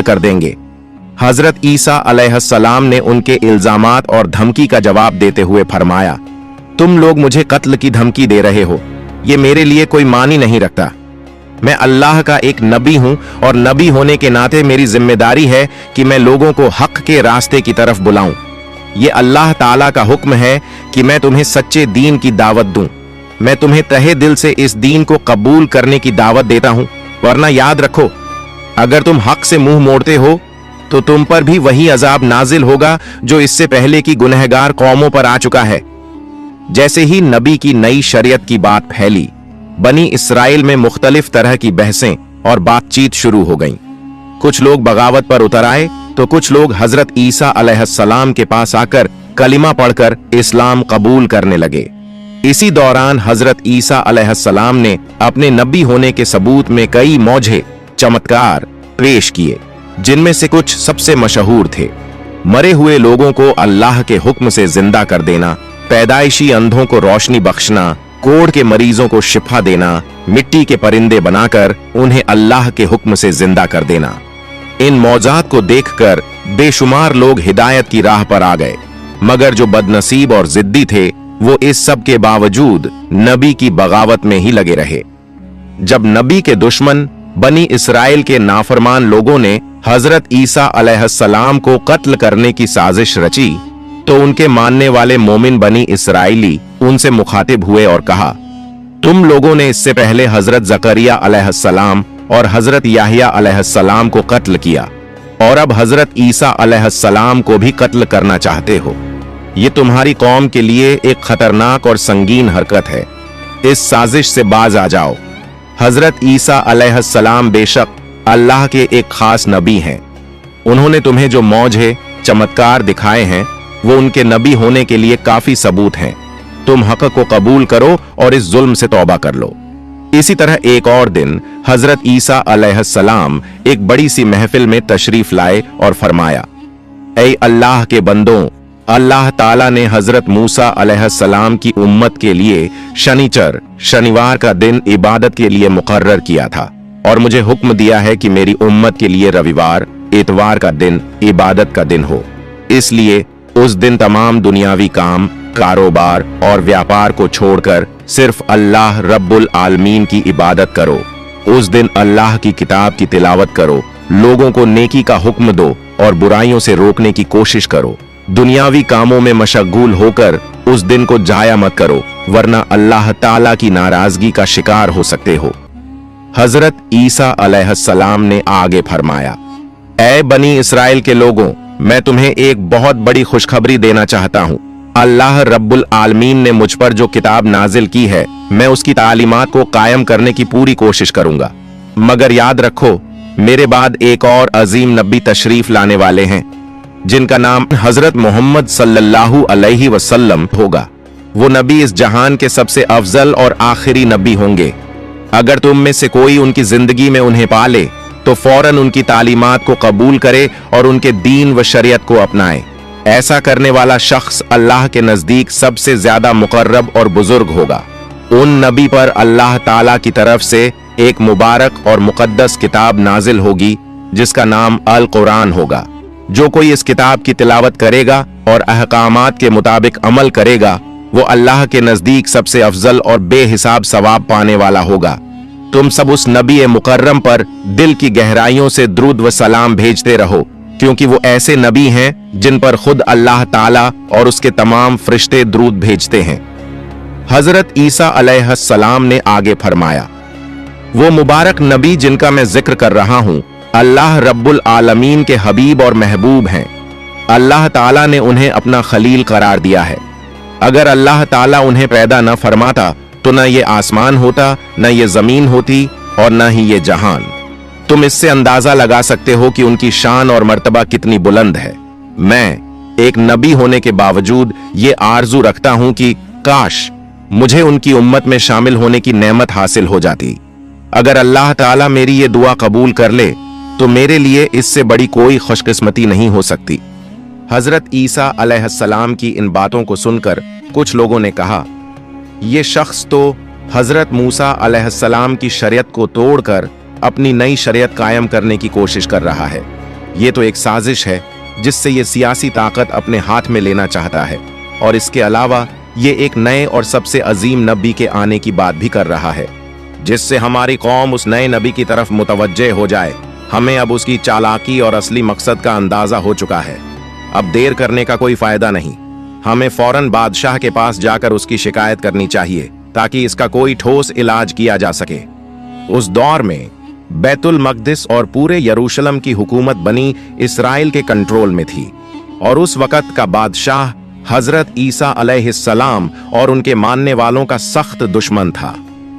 कर देंगे। हजरत ईसा अलैहिस्सलाम ने उनके इल्जामात और धमकी का जवाब देते हुए फरमाया, तुम लोग मुझे कत्ल की धमकी दे रहे हो, ये मेरे लिए कोई मानी नहीं रखता। मैं अल्लाह का एक नबी हूं और नबी होने के नाते मेरी जिम्मेदारी है कि मैं लोगों को हक के रास्ते की तरफ बुलाऊं। ये अल्लाह ताला का हुक्म है कि मैं तुम्हें सच्चे दीन की दावत दूं। मैं तुम्हें तहे दिल से इस दीन को कबूल करने की दावत देता हूं, वरना याद रखो, अगर तुम हक से मुंह मोड़ते हो तो तुम पर भी वही अजाब नाजिल होगा जो इससे पहले की गुनहगार कौमों पर आ चुका है। जैसे ही नबी की नई शरीयत की बात फैली, बनी इसराइल में मुख्तलिफ तरह की बहसें और बातचीत शुरू हो गईं। कुछ लोग बगावत पर उतर आए तो कुछ लोग हजरत ईसा अलैहिस्सलाम के पास आकर कलिमा पढ़कर इस्लाम कबूल करने लगे। इसी दौरान हजरत ईसा अलैहिस्सलाम ने अपने नबी होने के सबूत में कई मौजे चमत्कार पेश किए, जिनमें से कुछ सबसे मशहूर थे। मरे हुए लोगों को अल्लाह के हुक्म से जिंदा कर देना, पैदाइशी अंधों को रोशनी बख्शना, कोढ़ के मरीजों को शिफा देना, मिट्टी के परिंदे बनाकर उन्हें अल्लाह के हुक्म से जिंदा कर देना। इन मौजात को देखकर बेशुमार लोग हिदायत की राह पर आ गए, मगर जो बदनसीब और जिद्दी थे वो इस सब के बावजूद नबी की बगावत में ही लगे रहे। जब नबी के दुश्मन बनी इसराइल के नाफरमान लोगों ने हजरत ईसा अलैहिस्सलाम को कत्ल करने की साजिश रची, तो उनके मानने वाले मोमिन बनी इसराइली उनसे मुखातिब हुए और कहा, तुम लोगों ने इससे पहले हजरत जकरिया अलैहिस्सलाम और हजरत याहिया अलैहिस्सलाम को कत्ल किया और अब हजरत ईसा अलैहिस्सलाम को भी कत्ल करना चाहते हो। ये तुम्हारी कौम के लिए एक खतरनाक और संगीन हरकत है। इस साजिश से बाज आ जाओ। हजरत ईसा अलैहिस्सलाम बेशक अल्लाह के एक खास नबी हैं। उन्होंने तुम्हें जो मौजे चमत्कार दिखाए हैं वो उनके नबी होने के लिए काफी सबूत हैं। तुम हक को कबूल करो और इस जुल्म से तौबा कर लो। इसी तरह एक और दिन हजरत ईसा अलैहिस्सलाम एक बड़ी सी महफिल में तशरीफ लाए और फरमाया, ऐ अल्लाह के बंदों, अल्लाह ताला ने हजरत मूसा अलैहिस्सलाम की उम्मत के लिए शनिवार का दिन इबादत के लिए मुकर्रर किया था और मुझे हुक्म दिया है कि मेरी उम्मत के लिए रविवार इतवार का दिन इबादत का दिन हो। इसलिए उस दिन तमाम दुनियावी काम, कारोबार और व्यापार को छोड़कर सिर्फ अल्लाह रब्बुल आलमीन की इबादत करो। उस दिन अल्लाह की किताब की तिलावत करो, लोगों को नेकी का हुक्म दो और बुराइयों से रोकने की कोशिश करो। दुनियावी कामों में मशगूल होकर उस दिन को जाया मत करो, वरना अल्लाह ताला की नाराजगी का शिकार हो सकते हो। हजरत ईसा अलैहिस्सलाम ने आगे फरमाया, ऐ बनी इसराइल के लोगों, मैं तुम्हें एक बहुत बड़ी खुशखबरी देना चाहता हूँ। अल्लाह रब्बुल आलमीन ने मुझ पर जो किताब नाजिल की है, मैं उसकी तालीमात को कायम करने की पूरी कोशिश करूंगा। मगर याद रखो, मेरे बाद एक और अजीम नबी तशरीफ लाने वाले हैं, जिनका नाम हजरत मोहम्मद सल्लल्लाहु अलैहि वसल्लम होगा। वो नबी इस जहान के सबसे अफजल और आखिरी नबी होंगे। अगर तुम में से कोई उनकी जिंदगी में उन्हें पाले तो फौरन उनकी तालीमात को कबूल करे और उनके दीन व शरीयत को अपनाए। ऐसा करने वाला शख्स अल्लाह के नजदीक सबसे ज्यादा मुकर्रब और बुजुर्ग होगा। उन नबी पर अल्लाह ताला की तरफ से एक मुबारक और मुकद्दस किताब नाजिल होगी, जिसका नाम अल कुरान होगा। जो कोई इस किताब की तिलावत करेगा और अहकामात के मुताबिक अमल करेगा, वो अल्लाह के नजदीक सबसे अफजल और बेहिसाब सवाब पाने वाला होगा। तुम सब उस नबी मुकर्रम पर दिल की गहराइयों से दुरूद व सलाम भेजते रहो, क्योंकि वो ऐसे नबी हैं जिन पर खुद अल्लाह ताला और उसके तमाम फरिश्ते दुरूद भेजते हैं। हजरत ईसा अलैहिस्सलाम ने आगे फरमाया, वो मुबारक नबी जिनका मैं जिक्र कर रहा हूं, अल्लाह रब्बुल आलमीन के हबीब और महबूब हैं। अल्लाह ताला ने उन्हें अपना खलील करार दिया है। अगर अल्लाह ताला उन्हें पैदा न फरमाता तो न ये आसमान होता, न ये जमीन होती और न ही ये जहान। तुम इससे अंदाजा लगा सकते हो कि उनकी शान और मर्तबा कितनी बुलंद है। मैं एक नबी होने के बावजूद ये आरजू रखता हूं कि काश मुझे उनकी उम्मत में शामिल होने की नेमत हासिल हो जाती। अगर अल्लाह ताला मेरी ये दुआ कबूल कर ले तो मेरे लिए इससे बड़ी कोई खुशकिस्मती नहीं हो सकती। हजरत ईसा अलैहिस्सलाम की इन बातों को सुनकर कुछ लोगों ने कहा, ये शख्स तो हजरत मूसा अलैहिस्सलाम की शरीयत को तोड़कर अपनी नई शरीयत कायम करने की कोशिश कर रहा है। یہ تو ایک سازش ہے جس سے یہ سیاسی طاقت اپنے ہاتھ میں لینا چاہتا ہے، اور اس کے علاوہ یہ ایک نئے اور سب سے عظیم نبی کے آنے کی بات بھی کر رہا ہے، جس سے ہماری قوم اس نئے نبی کی طرف متوجہ ہو جائے۔ ہمیں اب اس کی چالاکی اور اصلی مقصد کا اندازہ ہو چکا ہے۔ اب دیر کرنے کا کوئی فائدہ نہیں، ہمیں فوراً بادشاہ کے پاس جا کر اس کی شکایت کرنی چاہیے تاکہ اس کا کوئی ٹھوس علاج کیا جا سکے۔ اس دور میں بیت المقدس اور پورے یروشلم کی حکومت بنی اسرائیل کے کنٹرول میں تھی، اور اس وقت کا بادشاہ حضرت عیسیٰ علیہ السلام اور ان کے ماننے والوں کا سخت دشمن تھا۔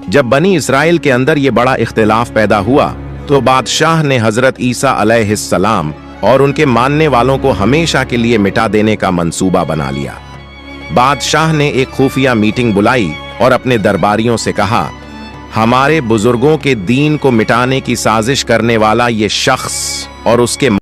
جب بنی اسرائیل کے اندر یہ بڑا اختلاف پیدا ہوا تو بادشاہ نے حضرت عیسیٰ علیہ السلام اور ان کے ماننے والوں کو ہمیشہ کے لیے مٹا دینے کا منصوبہ بنا لیا۔ بادشاہ نے ایک خفیہ میٹنگ بلائی اور اپنے درباریوں سے کہا، ہمارے بزرگوں کے دین کو مٹانے کی سازش کرنے والا یہ شخص اور اس کے